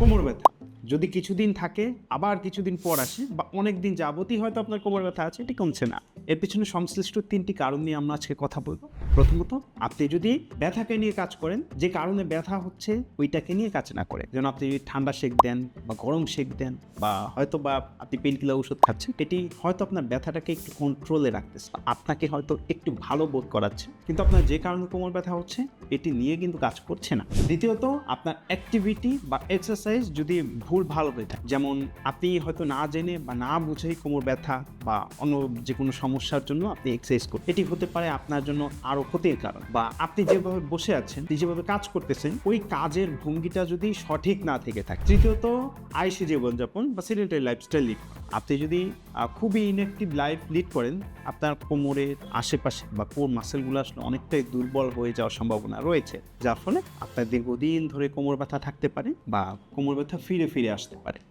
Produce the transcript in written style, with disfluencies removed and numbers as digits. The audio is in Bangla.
কোমর ব্যথা যদি কিছুদিন থাকে আবার কিছুদিন পর আসে বা অনেক দিন যাবতই হয়তো আপনার কোমর ব্যথা আছে, এটি কমছে না, এর পিছনে সংশ্লিষ্ট 3টি কারণ নিয়ে আমরা আজকে কথা বলবো। প্রথমত, আপনি যদি ব্যথাকে নিয়ে কাজ করেন, যে কারণে ব্যথা হচ্ছে ওইটাকে নিয়ে কাজ না করে, যেন আপনি ঠান্ডা সেক দেন বা গরম সেক দেন বা হয়তো বা আপনি পেনকিলার ওষুধ খাচ্ছেন, এটি হয়তো আপনার ব্যথাটাকে একটু কন্ট্রোলে রাখতেছে, আপনাকে হয়তো একটু ভালো বোধ করাচ্ছে, কিন্তু আপনার যে কারণে কোমর ব্যথা হচ্ছে এটি নিয়ে কিন্তু কাজ করছে না। দ্বিতীয়ত, আপনার অ্যাক্টিভিটি বা এক্সারসাইজ যদি ভুল ভালো হয়ে থাকে, যেমন আপনি হয়তো না জেনে বা না বুঝেই কোমর ব্যথা বা অন্য যে কোনো সমস্যার জন্য আপনি এক্সারসাইজ করুন, এটি হতে পারে আপনার জন্য আরো ক্ষতির কারণ। বা আপনি যেভাবে বসে আছেন, যেভাবে কাজ করতেছেন, ওই কাজের ভঙ্গিটা যদি সঠিক না থেকে থাকে। তৃতীয়ত, আলসে জীবনযাপন বা সেডেন্টারি লাইফস্টাইল লিড করেন। আপনি যদি খুবই ইনঅ্যাক্টিভ লাইফ লিড করেন, আপনার কোমরের আশেপাশে বা কোর মাসেলগুলো আসলে অনেকটাই দুর্বল হয়ে যাওয়ার সম্ভাবনা রয়েছে, যার ফলে আপনার দীর্ঘদিন ধরে কোমর ব্যথা থাকতে পারে বা কোমর ব্যথা ফিরে ফিরে আসতে পারে।